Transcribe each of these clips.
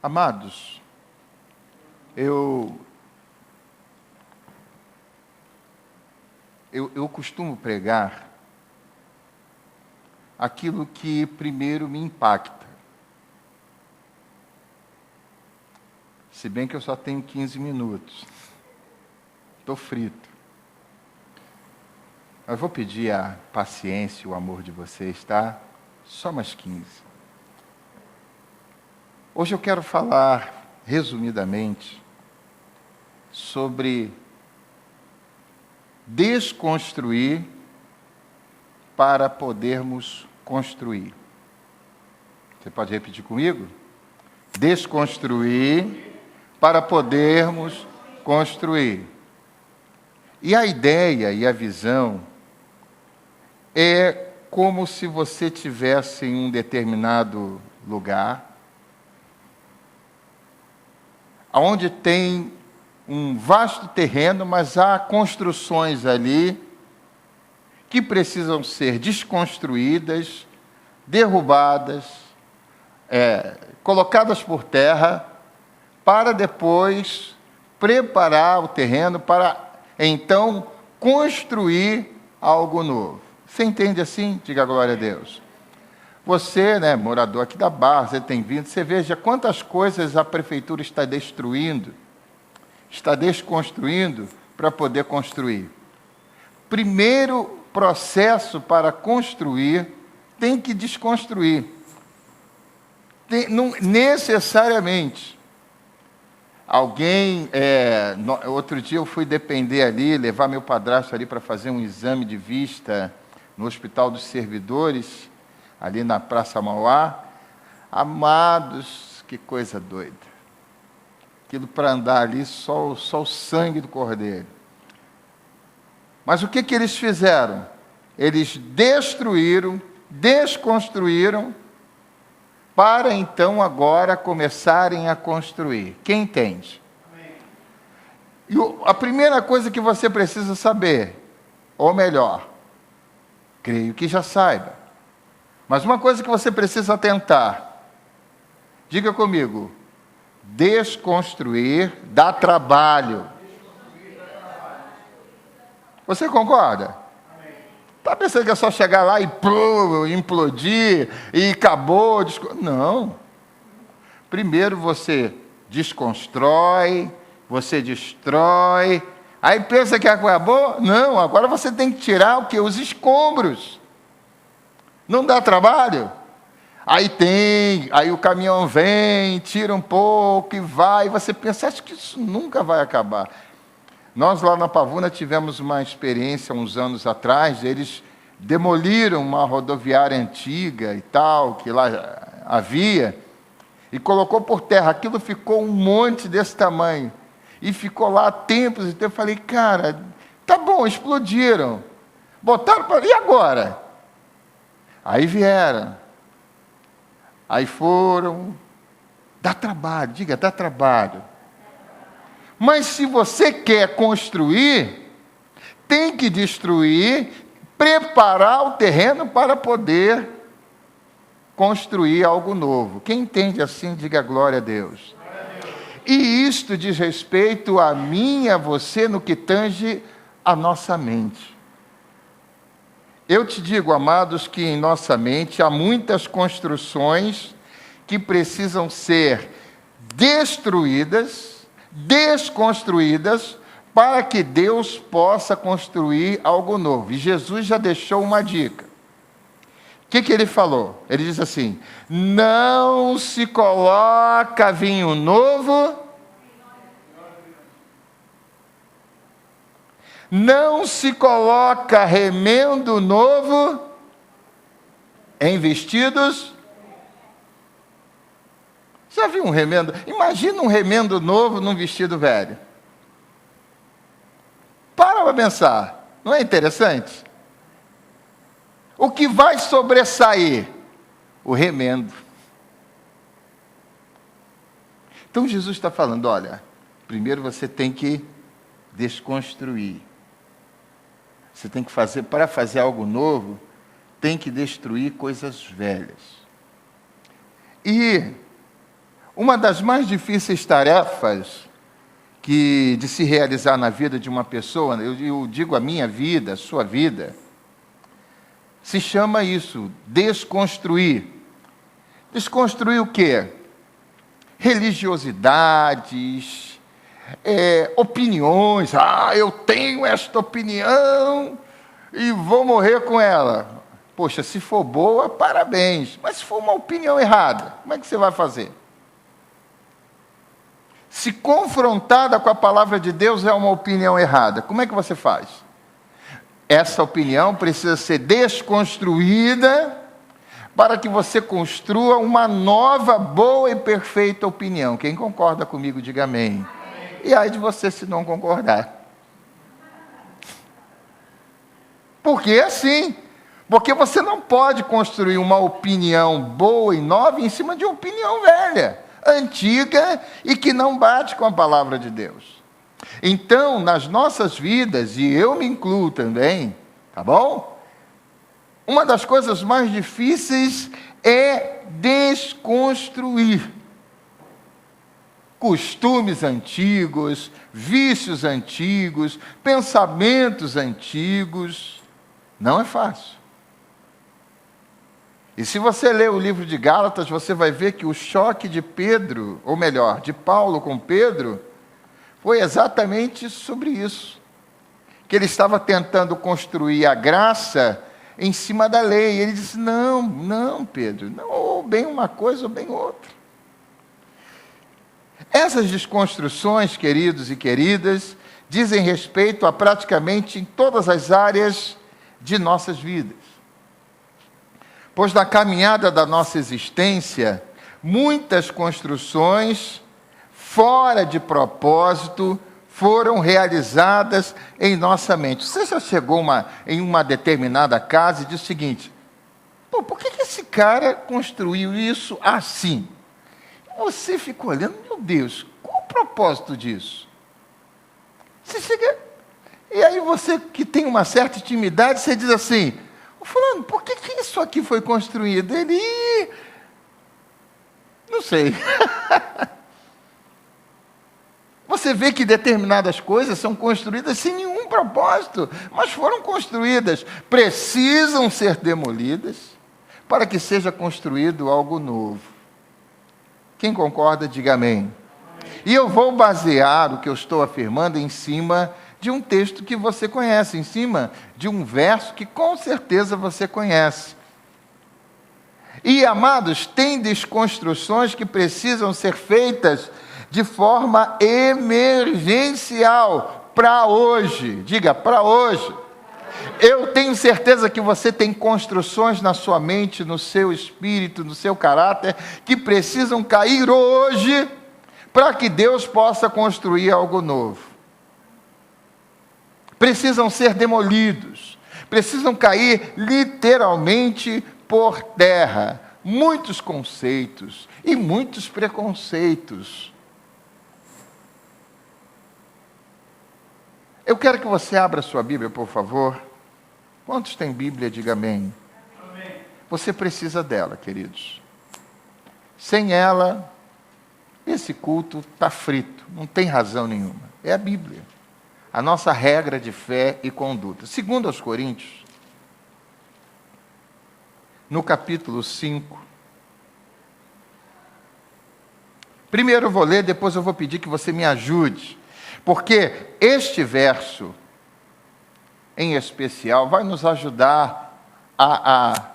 Amados, eu costumo pregar aquilo que primeiro me impacta. Se bem que eu só tenho 15 minutos. Estou frito. Eu vou pedir a paciência e o amor de vocês, tá? Só mais 15. Hoje eu quero falar, resumidamente, sobre desconstruir para podermos construir. Você pode repetir comigo? Desconstruir para podermos construir. E a ideia e a visão é como se você tivesse em um determinado lugar, onde tem um vasto terreno, mas há construções ali que precisam ser desconstruídas, derrubadas, colocadas por terra, para depois preparar o terreno para, então, construir algo novo. Você entende assim? Diga glória a Deus. Você, morador aqui da Barra, você tem vindo, você veja quantas coisas a prefeitura está destruindo, está desconstruindo para poder construir. Primeiro processo para construir, tem que desconstruir. Não necessariamente. Alguém, outro dia eu fui depender ali, levar meu padrasto ali para fazer um exame de vista no Hospital dos Servidores, ali na Praça Mauá. Amados, que coisa doida. Aquilo para andar ali, só o sangue do cordeiro. Mas o que eles fizeram? Eles destruíram, desconstruíram, para então agora começarem a construir. Quem entende? Amém. E a primeira coisa que você precisa saber, ou melhor, creio que já saiba, mas uma coisa que você precisa atentar, diga comigo, desconstruir dá trabalho. Você concorda? Está pensando que é só chegar lá e implodir e acabou? Não. Primeiro você desconstrói, você destrói, aí pensa que acabou? Não, agora você tem que tirar o quê? Os escombros. Não dá trabalho? Aí o caminhão vem, tira um pouco e vai, e você pensa, acho que isso nunca vai acabar. Nós lá na Pavuna tivemos uma experiência uns anos atrás, eles demoliram uma rodoviária antiga e tal, que lá havia, e colocou por terra. Aquilo ficou um monte desse tamanho, e ficou lá tempos e tempos. Eu falei, cara, tá bom, explodiram, botaram para... E agora? Aí vieram, aí foram, dá trabalho, diga, dá trabalho. Mas se você quer construir, tem que destruir, preparar o terreno para poder construir algo novo. Quem entende assim, diga glória a Deus. E isto diz respeito a mim e a você no que tange a nossa mente. Eu te digo, amados, que em nossa mente há muitas construções que precisam ser destruídas, desconstruídas, para que Deus possa construir algo novo. E Jesus já deixou uma dica. O que ele falou? Ele diz assim, não se coloca vinho novo, não se coloca remendo novo em vestidos. Já viu um remendo? Imagina um remendo novo num vestido velho. Para pensar, não é interessante? O que vai sobressair? O remendo. Então Jesus está falando, olha, primeiro você tem que desconstruir. Você tem que fazer, para fazer algo novo, tem que destruir coisas velhas. E Uma das mais difíceis tarefas de se realizar na vida de uma pessoa, eu digo a minha vida, a sua vida, se chama isso, desconstruir. Desconstruir o quê? Religiosidades, opiniões. Eu tenho esta opinião e vou morrer com ela. Poxa, se for boa, parabéns. Mas se for uma opinião errada, como é que você vai fazer? Se confrontada com a palavra de Deus é uma opinião errada, como é que você faz? Essa opinião precisa ser desconstruída para que você construa uma nova, boa e perfeita opinião. Quem concorda comigo, diga amém. E aí de você se não concordar. Porque é assim. Porque você não pode construir uma opinião boa e nova em cima de uma opinião velha, antiga e que não bate com a palavra de Deus. Então, nas nossas vidas, e eu me incluo também, tá bom? Uma das coisas mais difíceis é desconstruir costumes antigos, vícios antigos, pensamentos antigos. Não é fácil. E se você ler o livro de Gálatas, você vai ver que o choque de Pedro, ou melhor, de Paulo com Pedro, foi exatamente sobre isso. Que ele estava tentando construir a graça em cima da lei. E ele disse, não, Pedro, não, ou bem uma coisa ou bem outra. Essas desconstruções, queridos e queridas, dizem respeito a praticamente em todas as áreas de nossas vidas. Pois na caminhada da nossa existência, muitas construções fora de propósito foram realizadas em nossa mente. Você já chegou em uma determinada casa e disse o seguinte, por que esse cara construiu isso assim? Você fica olhando, meu Deus, qual o propósito disso? Você chega, e aí você que tem uma certa intimidade, você diz assim, fulano, por que isso aqui foi construído? Ele, não sei. Você vê que determinadas coisas são construídas sem nenhum propósito, mas foram construídas, precisam ser demolidas para que seja construído algo novo. Quem concorda, diga amém. E eu vou basear o que eu estou afirmando em cima de um texto que você conhece, em cima de um verso que com certeza você conhece. E, amados, tem desconstruções que precisam ser feitas de forma emergencial, para hoje. Diga, para hoje. Eu tenho certeza que você tem construções na sua mente, no seu espírito, no seu caráter, que precisam cair hoje, para que Deus possa construir algo novo. Precisam ser demolidos, precisam cair literalmente por terra. Muitos conceitos e muitos preconceitos. Eu quero que você abra sua Bíblia, por favor. Quantos têm Bíblia? Diga amém. Amém. Você precisa dela, queridos. Sem ela, esse culto está frito, não tem razão nenhuma. É a Bíblia. A nossa regra de fé e conduta. Segundo aos Coríntios, no capítulo 5. Primeiro eu vou ler, depois eu vou pedir que você me ajude. Porque este verso, em especial, vai nos ajudar a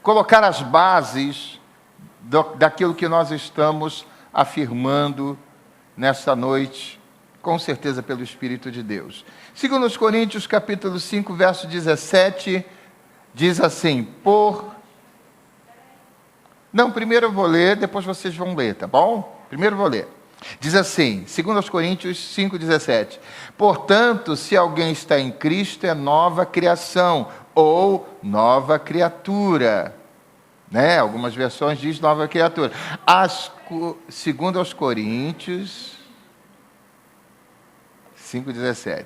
colocar as bases daquilo que nós estamos afirmando nesta noite, com certeza pelo Espírito de Deus. Segundo os Coríntios, capítulo 5, verso 17, diz assim, Não, primeiro eu vou ler, depois vocês vão ler, tá bom? Primeiro eu vou ler. Diz assim, segundo os Coríntios 5, 17, portanto, se alguém está em Cristo, é nova criação, ou nova criatura. Né? Algumas versões diz nova criatura. Segundo aos Coríntios 5,17.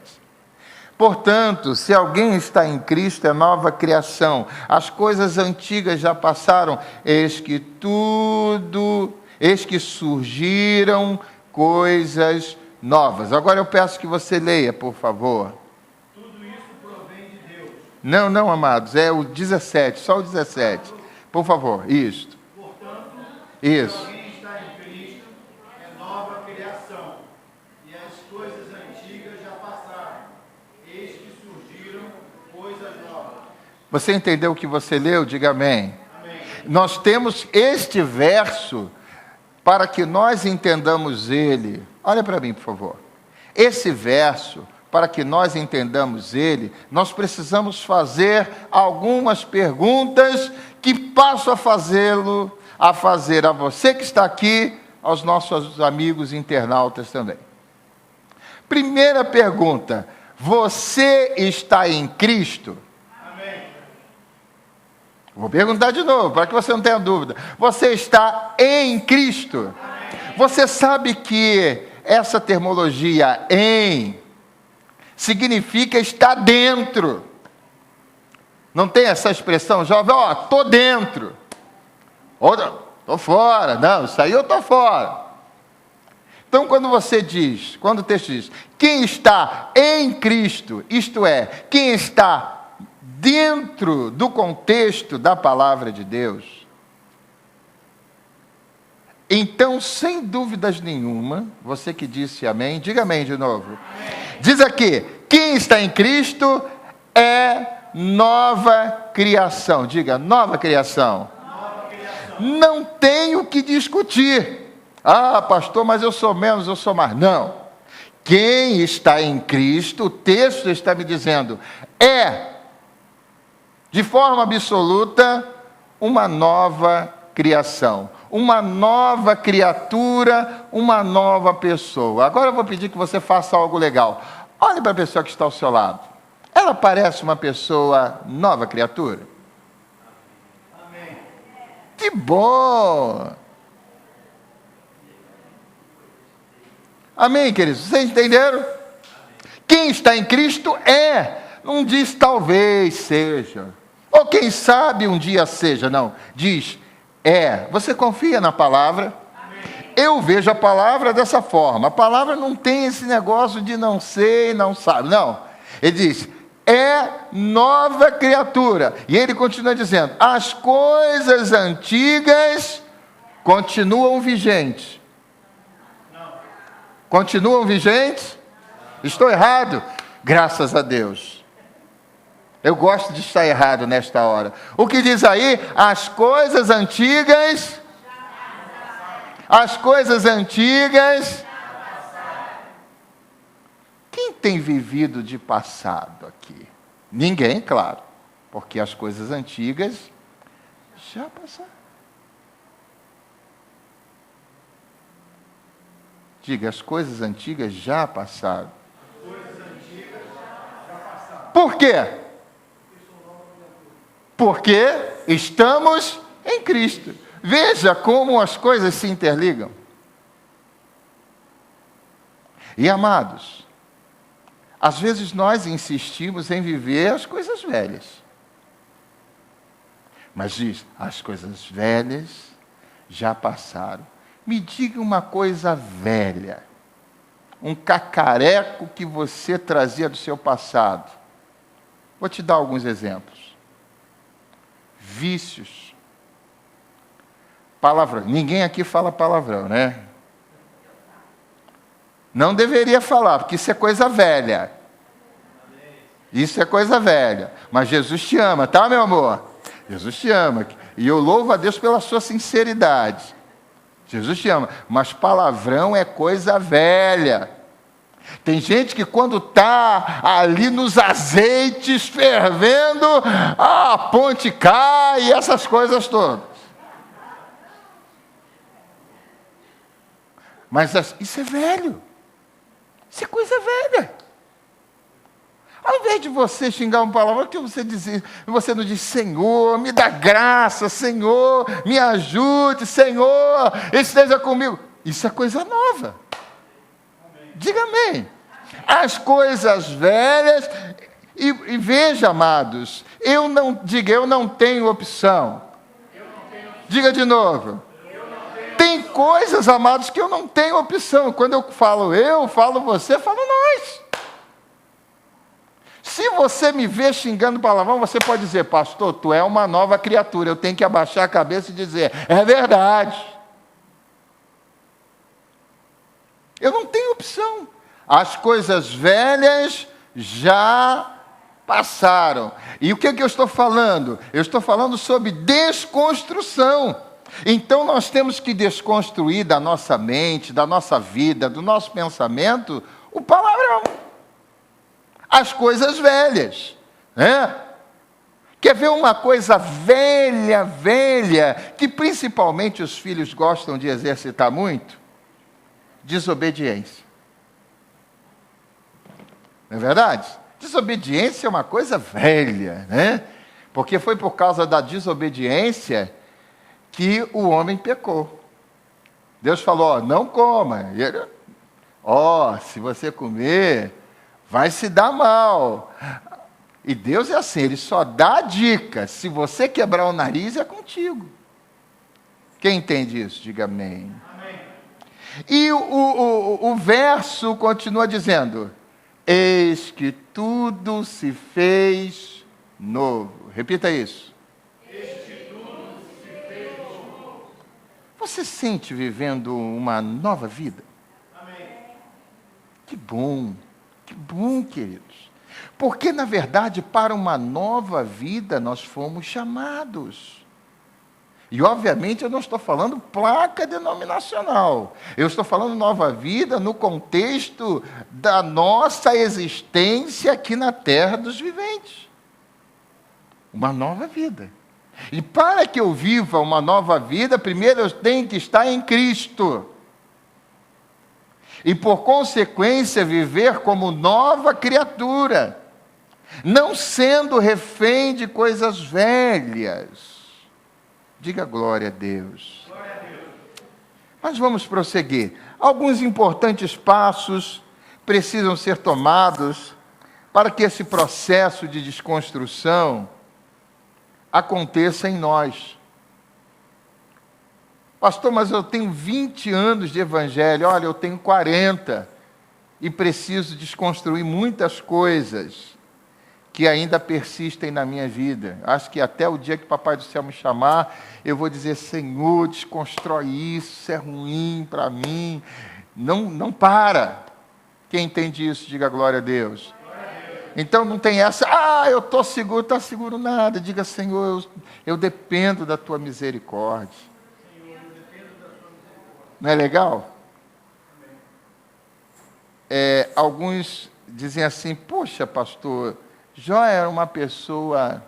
Portanto, se alguém está em Cristo, é nova criação. As coisas antigas já passaram, eis que tudo Eis que surgiram coisas novas. Agora eu peço que você leia, por favor. Tudo isso provém de Deus. Não, amados, é o 17, só o 17. Por favor, isto. Portanto, Isso. se alguém está em Cristo, é nova criação. E as coisas antigas já passaram. Eis que surgiram coisas novas. Você entendeu o que você leu? Diga amém. Amém. Nós temos este verso para que nós entendamos ele. Olha para mim, por favor. Esse verso, para que nós entendamos ele, nós precisamos fazer algumas perguntas que passo a fazer a você que está aqui, aos nossos amigos internautas também. Primeira pergunta: você está em Cristo? Amém. Vou perguntar de novo, para que você não tenha dúvida. Você está em Cristo? Amém. Você sabe que essa terminologia "em" significa estar dentro. Não tem essa expressão jovem, estou dentro. Ou estou fora. Não, isso aí eu estou fora. Então, quando o texto diz, quem está em Cristo, isto é, quem está dentro do contexto da palavra de Deus, então, sem dúvidas nenhuma, você que disse amém, diga amém de novo. Amém. Diz aqui, quem está em Cristo é nova criação. Diga, nova criação. Nova criação. Não tem o que discutir. Ah, pastor, mas eu sou menos, eu sou mais. Não. Quem está em Cristo, o texto está me dizendo, é, de forma absoluta, uma nova criação. Uma nova criatura, uma nova pessoa. Agora eu vou pedir que você faça algo legal. Olhe para a pessoa que está ao seu lado. Ela parece uma pessoa nova criatura? Amém. Que bom! Amém, queridos? Vocês entenderam? Quem está em Cristo é. Não diz talvez seja. Ou quem sabe um dia seja. Não. Diz é. Você confia na palavra? Amém. Eu vejo a palavra dessa forma. A palavra não tem esse negócio de não sei, não sabe. Não. Ele diz, é nova criatura. E ele continua dizendo, as coisas antigas continuam vigentes. Não. Continuam vigentes? Estou errado? Graças a Deus. Eu gosto de estar errado nesta hora. O que diz aí? As coisas antigas. As coisas antigas. Quem tem vivido de passado aqui? Ninguém, claro. Porque as coisas antigas já passaram. Diga, as coisas antigas já passaram. Por quê? Porque estamos em Cristo. Veja como as coisas se interligam. E amados, às vezes nós insistimos em viver as coisas velhas. Mas diz, as coisas velhas já passaram. Me diga uma coisa velha. Um cacareco que você trazia do seu passado. Vou te dar alguns exemplos. Vícios. Palavrão. Ninguém aqui fala palavrão, né? Não deveria falar, porque isso é coisa velha. Isso é coisa velha. Mas Jesus te ama, tá, meu amor? Jesus te ama. E eu louvo a Deus pela sua sinceridade. Jesus te ama. Mas palavrão é coisa velha. Tem gente que quando está ali nos azeites fervendo, a ponte cai e essas coisas todas. Mas isso é velho. Isso é coisa velha. Ao invés de você xingar uma palavra, que você não diz, Senhor, me dá graça, Senhor, me ajude, Senhor, esteja comigo. Isso é coisa nova. Diga amém. As coisas velhas, e veja, amados, eu não tenho opção. Diga de novo. Eu não tenho Tem coisas, amados, que eu não tenho opção. Quando eu falo você, falo nós. Se você me vê xingando palavrão, você pode dizer, pastor, tu é uma nova criatura. Eu tenho que abaixar a cabeça e dizer, é verdade. Eu não tenho opção. As coisas velhas já passaram. E o que eu estou falando? Eu estou falando sobre desconstrução. Então nós temos que desconstruir da nossa mente, da nossa vida, do nosso pensamento, o palavrão. As coisas velhas, né? Quer ver uma coisa velha, que principalmente os filhos gostam de exercitar muito? Desobediência. Não é verdade? Desobediência é uma coisa velha, né? Porque foi por causa da desobediência que o homem pecou. Deus falou, ó, não coma. E ele, ó, se você comer, vai se dar mal. E Deus é assim, Ele só dá a dica. Se você quebrar o nariz, é contigo. Quem entende isso? Diga amém. Amém. E o verso continua dizendo, eis que tudo se fez novo. Repita isso. Eis que tudo se fez novo. Você sente vivendo uma nova vida? Amém. Que bom, queridos. Porque, na verdade, para uma nova vida nós fomos chamados. E, obviamente, eu não estou falando placa denominacional. Eu estou falando nova vida no contexto da nossa existência aqui na terra dos viventes. Uma nova vida. E para que eu viva uma nova vida, primeiro eu tenho que estar em Cristo. E, por consequência, viver como nova criatura. Não sendo refém de coisas velhas. Diga glória a Deus. Glória a Deus. Mas vamos prosseguir. Alguns importantes passos precisam ser tomados para que esse processo de desconstrução aconteça em nós. Pastor, mas eu tenho 20 anos de evangelho. Olha, eu tenho 40 e preciso desconstruir muitas coisas que ainda persistem na minha vida. Acho que até o dia que o Papai do Céu me chamar, eu vou dizer, Senhor, desconstrói isso é ruim para mim. Não para. Quem entende isso, diga glória a Deus. Então não tem essa, eu estou seguro, está seguro nada. Diga, Senhor, eu dependo da tua misericórdia. Não é legal? Alguns dizem assim, poxa, pastor, Jó era uma pessoa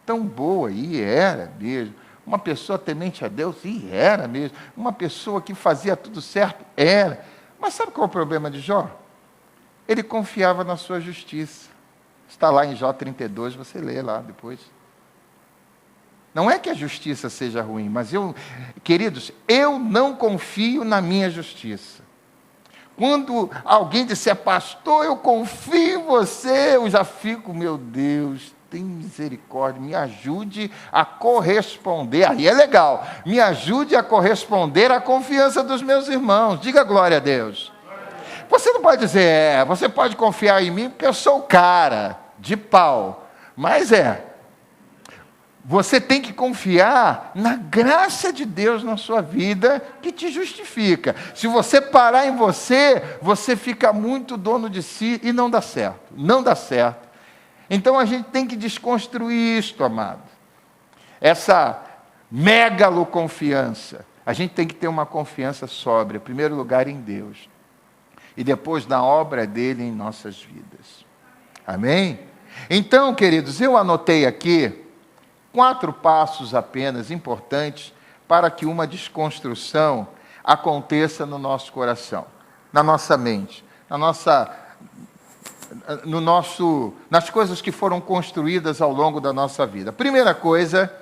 tão boa, e era mesmo. Uma pessoa temente a Deus, e era mesmo. Uma pessoa que fazia tudo certo, era. Mas sabe qual é o problema de Jó? Ele confiava na sua justiça. Está lá em Jó 32, você lê lá depois. Não é que a justiça seja ruim, mas queridos, eu não confio na minha justiça. Quando alguém disser, pastor, eu confio em você, eu já fico, meu Deus, tem misericórdia, me ajude a corresponder. Aí é legal, me ajude a corresponder à confiança dos meus irmãos. Diga glória a Deus. Você não pode dizer, você pode confiar em mim porque eu sou o cara de pau. Mas você tem que confiar na graça de Deus na sua vida, que te justifica. Se você parar em você, você fica muito dono de si e não dá certo. Não dá certo. Então a gente tem que desconstruir isto, amado. Essa megaloconfiança. A gente tem que ter uma confiança sóbria, em primeiro lugar em Deus. E depois na obra dele em nossas vidas. Amém? Então, queridos, eu anotei aqui 4 passos apenas importantes para que uma desconstrução aconteça no nosso coração, na nossa mente, nas coisas que foram construídas ao longo da nossa vida. Primeira coisa,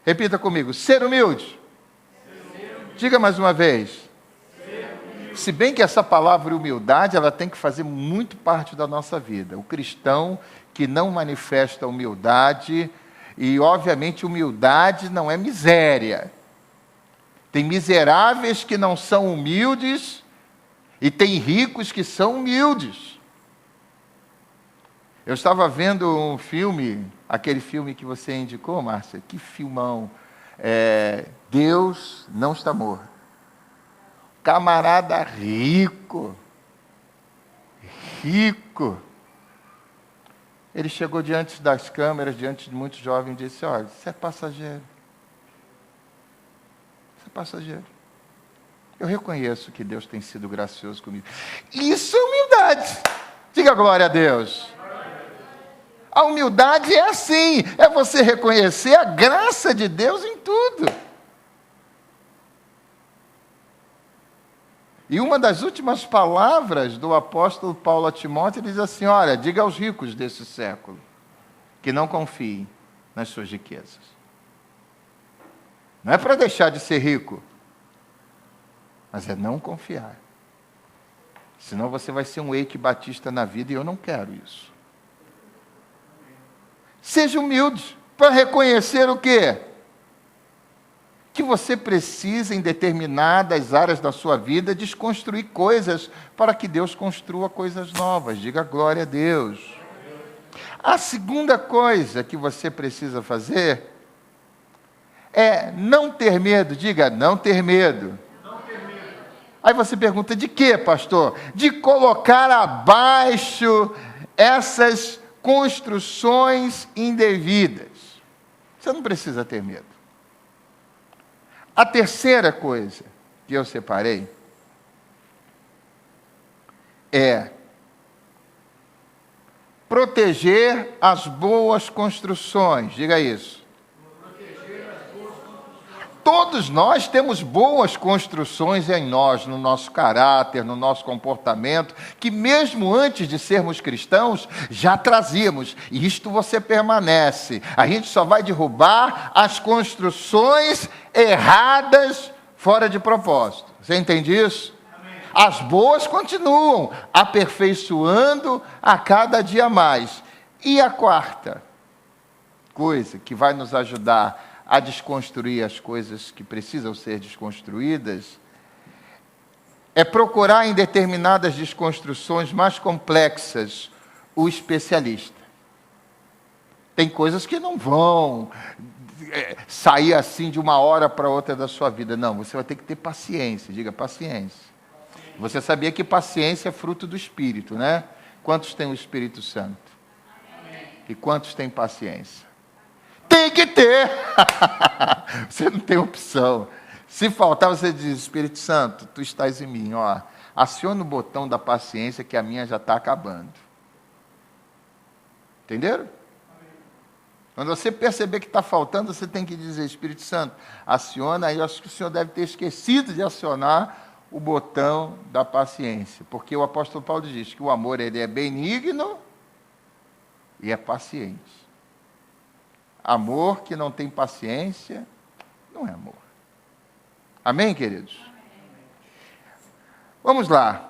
repita comigo, ser humilde. Diga mais uma vez. Se bem que essa palavra humildade, ela tem que fazer muito parte da nossa vida. O cristão que não manifesta humildade, e obviamente humildade não é miséria. Tem miseráveis que não são humildes e tem ricos que são humildes. Eu estava vendo um filme, aquele filme que você indicou, Márcia, que filmão. Deus não está morto. Camarada rico. Ele chegou diante das câmeras, diante de muitos jovens, e disse: olha, você é passageiro. Você é passageiro. Eu reconheço que Deus tem sido gracioso comigo. Isso é humildade. Diga glória a Deus. A humildade é assim, é você reconhecer a graça de Deus em tudo. E uma das últimas palavras do apóstolo Paulo a Timóteo, ele diz assim: olha, diga aos ricos desse século que não confiem nas suas riquezas. Não é para deixar de ser rico, mas é não confiar. Senão você vai ser um Eike Batista na vida, e eu não quero isso. Seja humilde para reconhecer o quê? Que você precisa, em determinadas áreas da sua vida, desconstruir coisas para que Deus construa coisas novas. Diga glória a Deus. A segunda coisa que você precisa fazer é não ter medo. Diga, não ter medo. Não ter medo. Aí você pergunta, de quê, pastor? De colocar abaixo essas construções indevidas. Você não precisa ter medo. A terceira coisa que eu separei é proteger as boas construções. Diga isso. Todos nós temos boas construções em nós, no nosso caráter, no nosso comportamento, que mesmo antes de sermos cristãos, já trazíamos. E isto você permanece. A gente só vai derrubar as construções erradas fora de propósito. Você entende isso? Amém. As boas continuam aperfeiçoando a cada dia mais. E a quarta coisa que vai nos ajudar a desconstruir as coisas que precisam ser desconstruídas, é procurar em determinadas desconstruções mais complexas o especialista. Tem coisas que não vão sair assim de uma hora para outra da sua vida. Não, você vai ter que ter paciência. Diga, paciência. Você sabia que paciência é fruto do Espírito, né? Quantos têm o Espírito Santo? E quantos têm paciência? Tem que ter. Você não tem opção. Se faltar, você diz: Espírito Santo, tu estás em mim, ó. Aciona o botão da paciência que a minha já está acabando. Entenderam? Quando você perceber que está faltando, você tem que dizer: Espírito Santo, aciona. Aí eu acho que o Senhor deve ter esquecido de acionar o botão da paciência. Porque o apóstolo Paulo diz que o amor, ele é benigno e é paciente. Amor que não tem paciência não é amor. Amém, queridos? Vamos lá.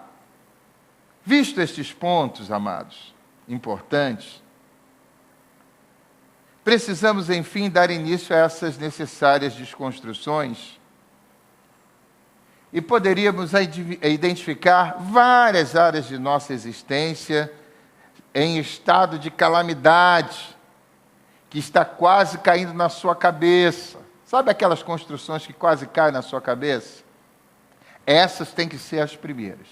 Visto estes pontos, amados, importantes, precisamos, enfim, dar início a essas necessárias desconstruções e poderíamos identificar várias áreas de nossa existência em estado de calamidade, que está quase caindo na sua cabeça. Sabe aquelas construções que quase caem na sua cabeça? Essas têm que ser as primeiras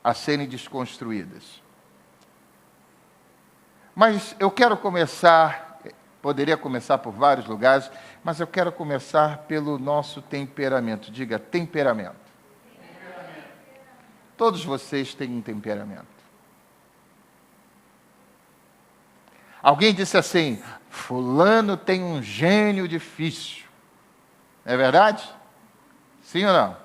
a serem desconstruídas. Mas eu quero começar, poderia começar por vários lugares, mas eu quero começar pelo nosso temperamento. Diga, temperamento. Todos vocês têm um temperamento. Alguém disse assim: fulano tem um gênio difícil. É verdade? Sim ou não?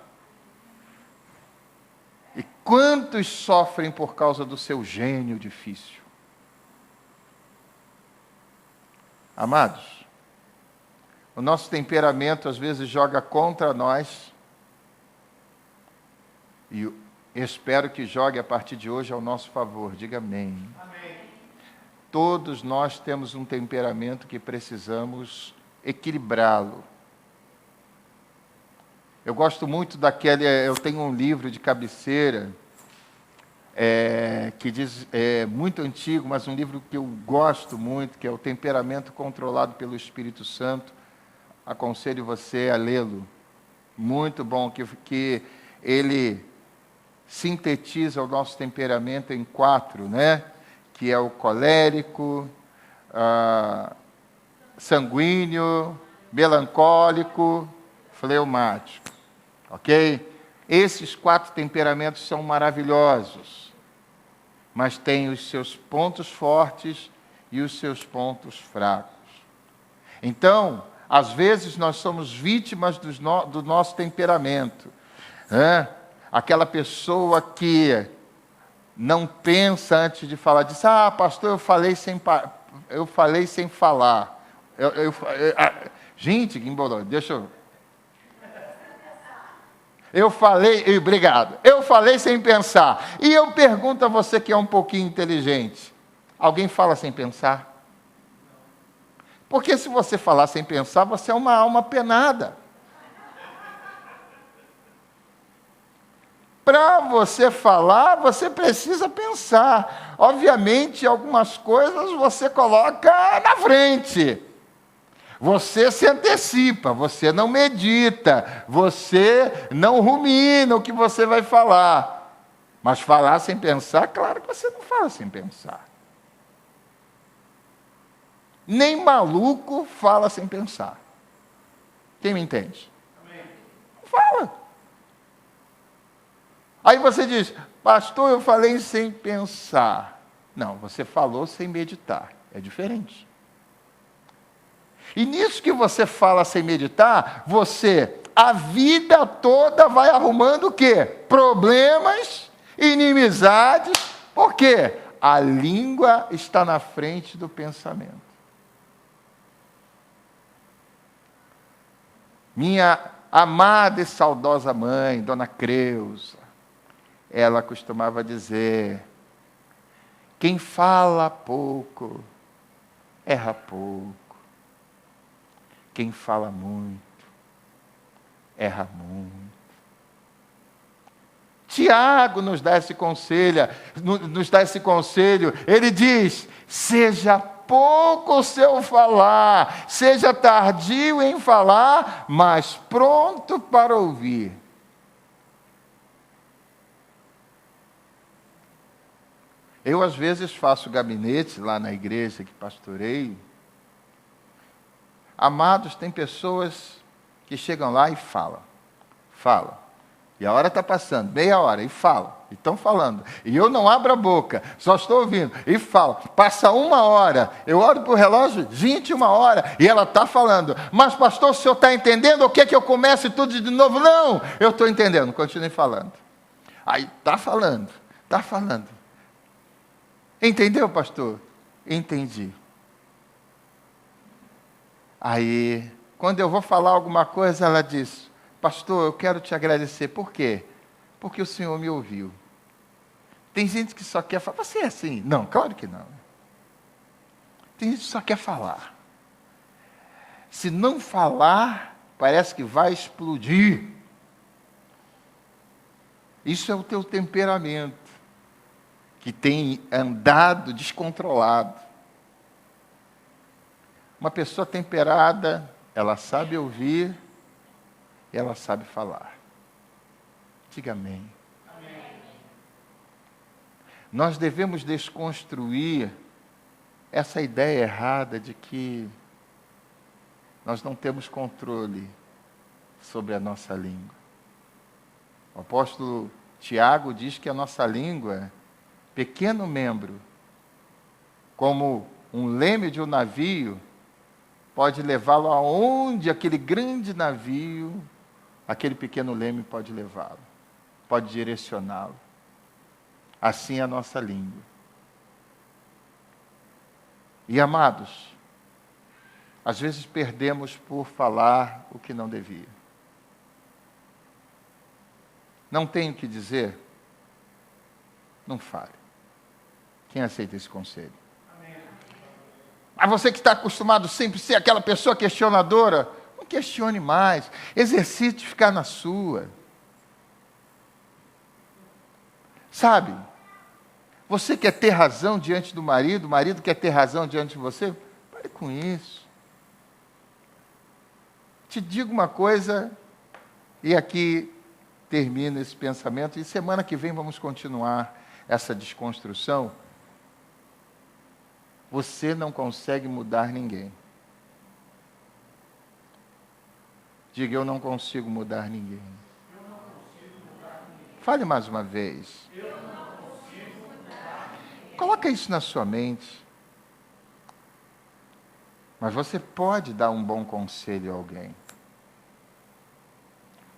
E quantos sofrem por causa do seu gênio difícil? Amados, o nosso temperamento às vezes joga contra nós, e eu espero que jogue a partir de hoje ao nosso favor. Diga amém. Amém. Todos nós temos um temperamento que precisamos equilibrá-lo. Eu gosto muito daquele... Eu tenho um livro de cabeceira, que diz... É muito antigo, mas um livro que eu gosto muito, que é O Temperamento Controlado pelo Espírito Santo. Aconselho você a lê-lo. Muito bom, que ele sintetiza o nosso temperamento em 4, né? Que é o colérico, sanguíneo, melancólico, fleumático. Ok? Esses 4 temperamentos são maravilhosos, mas têm os seus pontos fortes e os seus pontos fracos. Então, às vezes nós somos vítimas do nosso temperamento, né? Aquela pessoa que não pensa antes de falar, diz: ah, pastor, eu falei sem falar. Gente, que embolou, deixa eu... Obrigado. Eu falei sem pensar. E eu pergunto a você que é um pouquinho inteligente: alguém fala sem pensar? Porque se você falar sem pensar, você é uma alma penada. Para você falar, você precisa pensar. Obviamente, algumas coisas você coloca na frente. Você se antecipa, você não medita, você não rumina o que você vai falar. Mas falar sem pensar, claro que você não fala sem pensar. Nem maluco fala sem pensar. Quem me entende? Amém. Fala. Aí você diz: pastor, eu falei sem pensar. Não, você falou sem meditar. É diferente. E nisso que você fala sem meditar, você, a vida toda, vai arrumando o quê? Problemas, inimizades. Por quê? A língua está na frente do pensamento. Minha amada e saudosa mãe, Dona Creuza, ela costumava dizer: quem fala pouco, erra pouco. Quem fala muito, erra muito. Tiago nos dá esse conselho, ele diz: seja pouco o seu falar, seja tardio em falar, mas pronto para ouvir. Eu, às vezes, faço gabinete lá na igreja que pastoreio. Amados, tem pessoas que chegam lá e falam. E a hora está passando, meia hora, e falam. E estão falando. E eu não abro a boca, só estou ouvindo. E falo. Passa 1 hora, eu olho para o relógio, 21 horas, e ela está falando. Mas, pastor, o senhor está entendendo o que é que eu comece tudo de novo? Não, eu estou entendendo, continue falando. Aí, está falando. Entendeu, pastor? Entendi. Aí, quando eu vou falar alguma coisa, ela diz: pastor, eu quero te agradecer. Por quê? Porque o senhor me ouviu. Tem gente que só quer falar. Você é assim? Não, claro que não. Tem gente que só quer falar. Se não falar, parece que vai explodir. Isso é o teu temperamento, que tem andado descontrolado. Uma pessoa temperada, ela sabe ouvir, e ela sabe falar. Diga amém. Amém. Nós devemos desconstruir essa ideia errada de que nós não temos controle sobre a nossa língua. O apóstolo Tiago diz que a nossa língua, pequeno membro, como um leme de um navio, pode levá-lo aonde aquele grande navio, aquele pequeno leme pode levá-lo, pode direcioná-lo. Assim é a nossa língua. E, amados, às vezes perdemos por falar o que não devia. Não tenho o que dizer? Não fale. Quem aceita esse conselho? Amém. Mas você que está acostumado sempre a ser aquela pessoa questionadora, não questione mais. Exercite ficar na sua. Sabe? Você quer ter razão diante do marido, o marido quer ter razão diante de você? Pare com isso. Te digo uma coisa, e aqui termino esse pensamento, e semana que vem vamos continuar essa desconstrução. Você não consegue mudar ninguém. Diga, eu não consigo mudar ninguém. Fale mais uma vez. Coloca isso na sua mente. Mas você pode dar um bom conselho a alguém.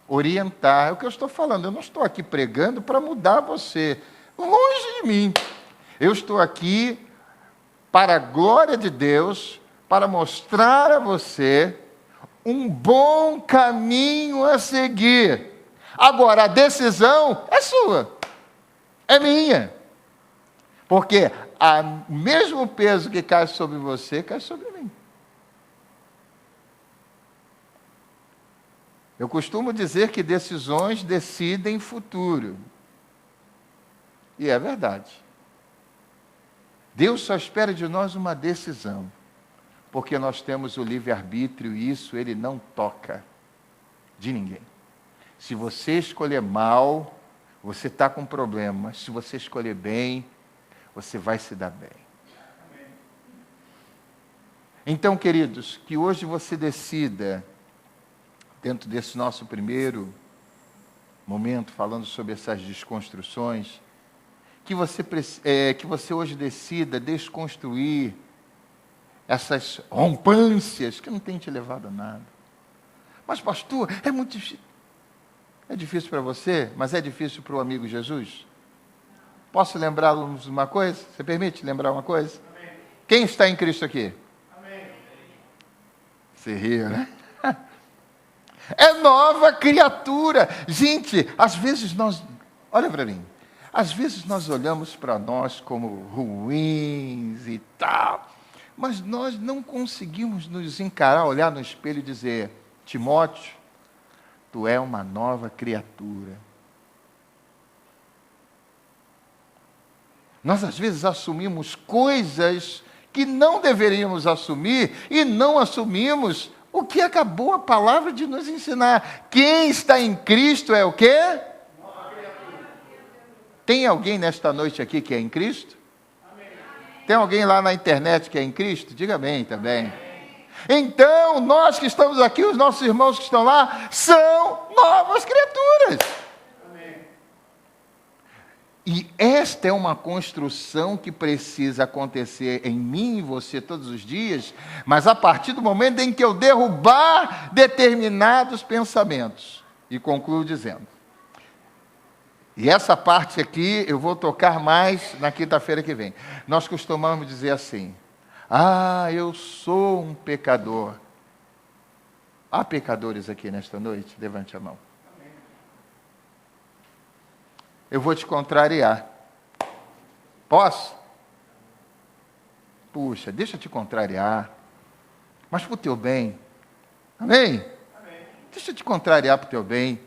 Orientar. É o que eu estou falando. Eu não estou aqui pregando para mudar você. Longe de mim. Eu estou aqui para a glória de Deus, para mostrar a você um bom caminho a seguir. Agora, a decisão é sua. É minha. Porque o mesmo peso que cai sobre você, cai sobre mim. Eu costumo dizer que decisões decidem futuro. E é verdade. Deus só espera de nós uma decisão. Porque nós temos o livre-arbítrio e isso Ele não toca de ninguém. Se você escolher mal, você está com problema. Se você escolher bem, você vai se dar bem. Então, queridos, que hoje você decida, dentro desse nosso primeiro momento, falando sobre essas desconstruções, que você hoje decida desconstruir essas rompâncias que não têm te levado a nada. Mas, pastor, é muito difícil. É difícil para você, mas é difícil para o amigo Jesus? Posso lembrá-los uma coisa? Você permite lembrar uma coisa? Amém. Quem está em Cristo aqui? Amém. Você riu, né? É nova criatura. Gente, às vezes olha para mim, às vezes nós olhamos para nós como ruins e tal, mas nós não conseguimos nos encarar, olhar no espelho e dizer, Timóteo, tu é uma nova criatura. Nós, às vezes, assumimos coisas que não deveríamos assumir e não assumimos o que acabou a palavra de nos ensinar. Quem está em Cristo é o quê? Tem alguém nesta noite aqui que é em Cristo? Amém. Tem alguém lá na internet que é em Cristo? Diga amém também. Amém. Então, nós que estamos aqui, os nossos irmãos que estão lá, são novas criaturas. E esta é uma construção que precisa acontecer em mim e você todos os dias, mas a partir do momento em que eu derrubar determinados pensamentos. E concluo dizendo, e essa parte aqui eu vou tocar mais na quinta-feira que vem. Nós costumamos dizer assim, eu sou um pecador. Há pecadores aqui nesta noite? Levante a mão. Eu vou te contrariar. Posso? Puxa, deixa eu te contrariar. Mas para o teu bem. Amém? Amém? Deixa eu te contrariar para o teu bem.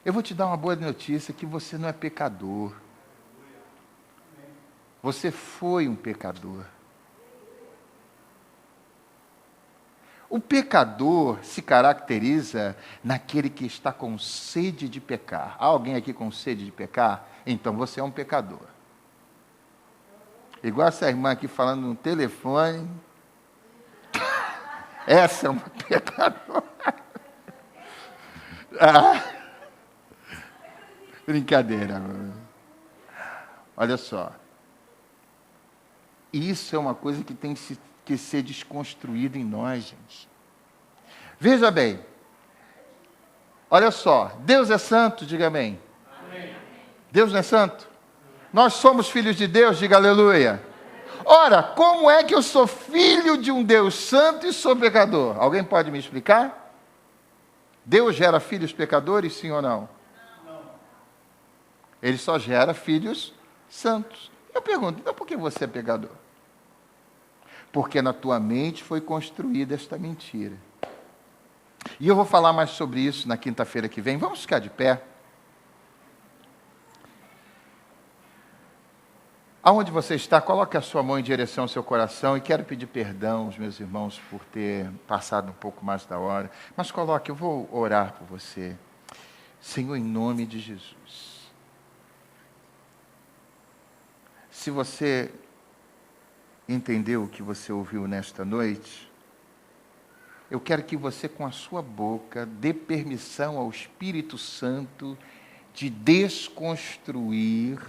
Eu vou te dar uma boa notícia, que você não é pecador. Você foi um pecador. O pecador se caracteriza naquele que está com sede de pecar. Há alguém aqui com sede de pecar? Então você é um pecador. Igual essa irmã aqui falando no telefone. Essa é uma pecadora. Brincadeira. Olha só. Isso é uma coisa que tem que ser desconstruído em nós, gente. Veja bem. Olha só. Deus é santo, diga amém. Amém. Deus não é santo? Nós somos filhos de Deus, diga aleluia. Ora, como é que eu sou filho de um Deus santo e sou pecador? Alguém pode me explicar? Deus gera filhos pecadores, sim ou não? Não. Ele só gera filhos santos. Eu pergunto, então por que você é pecador? Porque na tua mente foi construída esta mentira. E eu vou falar mais sobre isso na quinta-feira que vem. Vamos ficar de pé. Aonde você está, coloque a sua mão em direção ao seu coração, e quero pedir perdão aos meus irmãos por ter passado um pouco mais da hora, mas coloque, eu vou orar por você. Senhor, em nome de Jesus, se você entendeu o que você ouviu nesta noite, eu quero que você, com a sua boca, dê permissão ao Espírito Santo de desconstruir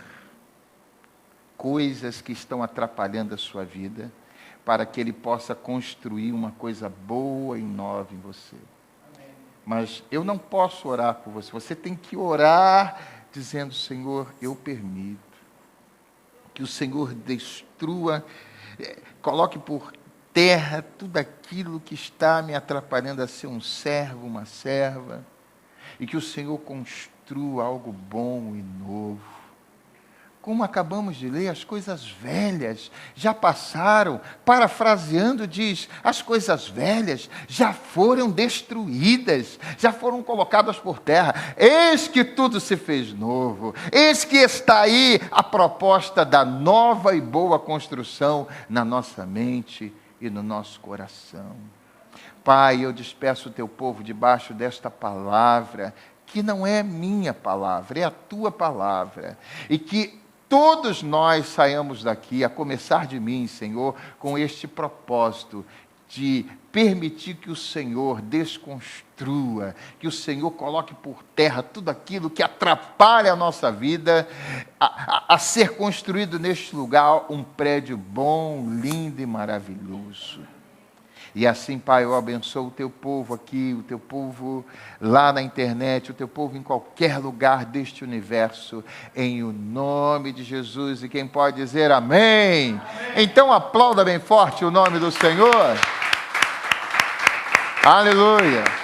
coisas que estão atrapalhando a sua vida, para que Ele possa construir uma coisa boa e nova em você. Amém. Mas eu não posso orar por você. Você tem que orar dizendo: Senhor, eu permito que o Senhor destrua, coloque por terra tudo aquilo que está me atrapalhando a ser um servo, uma serva, e que o Senhor construa algo bom e novo. Como acabamos de ler, as coisas velhas já passaram. Parafraseando, diz: as coisas velhas já foram destruídas, já foram colocadas por terra. Eis que tudo se fez novo. Eis que está aí a proposta da nova e boa construção na nossa mente e no nosso coração. Pai, eu despeço o teu povo debaixo desta palavra, que não é minha palavra, é a tua palavra. E que todos nós saiamos daqui, a começar de mim, Senhor, com este propósito de permitir que o Senhor desconstrua, que o Senhor coloque por terra tudo aquilo que atrapalha a nossa vida, a ser construído neste lugar um prédio bom, lindo e maravilhoso. E assim, Pai, eu abençoo o teu povo aqui, o teu povo lá na internet, o teu povo em qualquer lugar deste universo, em o nome de Jesus. E quem pode dizer amém? Amém. Então aplauda bem forte o nome do Senhor. Aleluia.